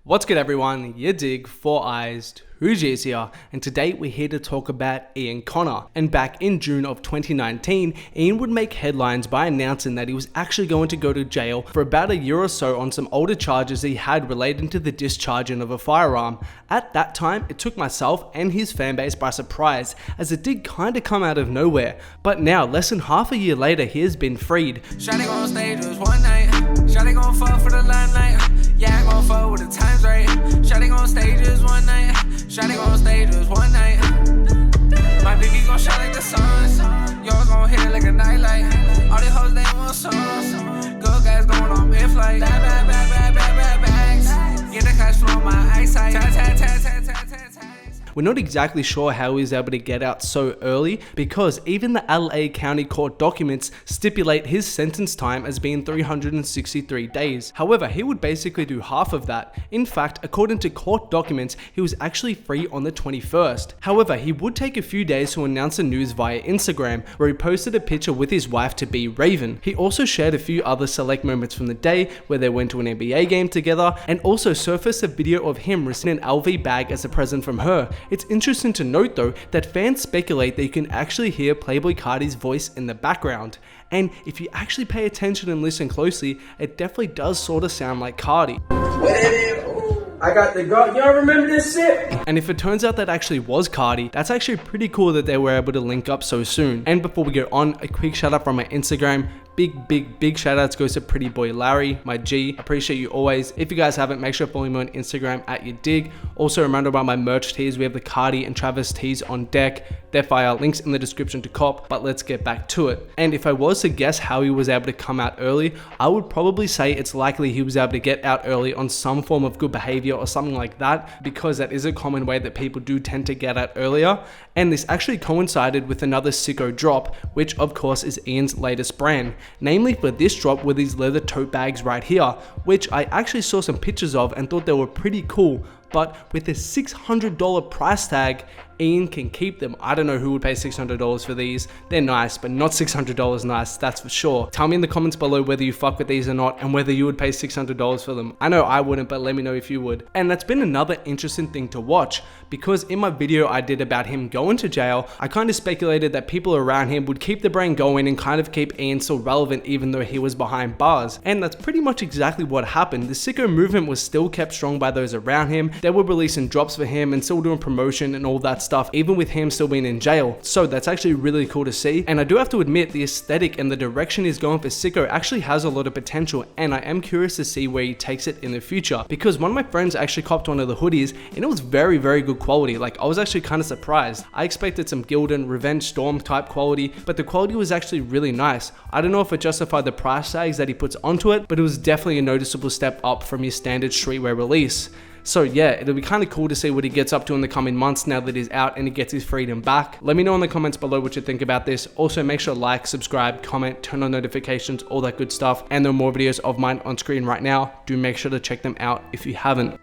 What's good everyone, yadiiiig, 4eyes, 2Gs here, and today we're here to talk about Ian Connor. And back in June of 2019, Ian would make headlines by announcing that he was actually going to go to jail for about a year or so on some older charges he had relating to the discharging of a firearm. At that time, it took myself and his fanbase by surprise, as it did kinda come out of nowhere. But now, less than half a year later, he has been freed. Shawty on stage was one night. Shawty gon' fuck for the limelight. Yeah, I gon' fuck with the times right. Shawty on stages one night. Shawty on stages one night. My baby gon' shine like the sun. Yours gon' hit it like a nightlight. All these hoes they want songs. Good guys going on mid-flight. Bad bags. Get the cash flow on my eyesight. We're not exactly sure how he was able to get out so early, because even the LA County Court documents stipulate his sentence time as being 363 days. However, he would basically do half of that. In fact, according to court documents, he was actually free on the 21st. However, he would take a few days to announce the news via Instagram, where he posted a picture with his wife to be Raven. He also shared a few other select moments from the day where they went to an NBA game together, and also surfaced a video of him receiving an LV bag as a present from her. It's interesting to note though that fans speculate that you can actually hear Playboi Carti's voice in the background. And if you actually pay attention and listen closely, it definitely does sort of sound like Carti. I got the go. Y'all remember this shit? And if it turns out that actually was Carti, that's actually pretty cool that they were able to link up so soon. And before we go on, a quick shout out from my Instagram. Big shout outs goes to Pretty Boy Larry, my G. Appreciate you always. If you guys haven't, make sure to follow me on Instagram at yadiiiig. Also remember about my merch tees. We have the Carti and Travis tees on deck. They're fire, links in the description to cop, but let's get back to it. And if I was to guess how he was able to come out early, I would probably say it's likely he was able to get out early on some form of good behavior or something like that, because that is a common way that people do tend to get out earlier. And this actually coincided with another sicko drop, which of course is Ian's latest brand. Namely for this drop with these leather tote bags right here, which I actually saw some pictures of and thought they were pretty cool. But with a $600 price tag, Ian can keep them. I don't know who would pay $600 for these. They're nice, but not $600 nice, that's for sure. Tell me in the comments below whether you fuck with these or not, and whether you would pay $600 for them. I know I wouldn't, but let me know if you would. And that's been another interesting thing to watch, because in my video I did about him going to jail, I kind of speculated that people around him would keep the brand going and kind of keep Ian still relevant even though he was behind bars. And that's pretty much exactly what happened. The sicko movement was still kept strong by those around him. They were releasing drops for him and still doing promotion and all that stuff, even with him still being in jail. So that's actually really cool to see. And I do have to admit, the aesthetic and the direction he's going for sicko actually has a lot of potential, and I am curious to see where he takes it in the future, because one of my friends actually copped one of the hoodies and it was very good quality. Like, I was actually kind of surprised. I expected some Gildan Revenge Storm type quality, but the quality was actually really nice. I don't know if it justified the price tags that he puts onto it, but it was definitely a noticeable step up from his standard streetwear release. So yeah, it'll be kind of cool to see what he gets up to in the coming months now that he's out and he gets his freedom back. Let me know in the comments below what you think about this. Also make sure to like, subscribe, comment, turn on notifications, all that good stuff. And there are more videos of mine on screen right now. Do make sure to check them out if you haven't.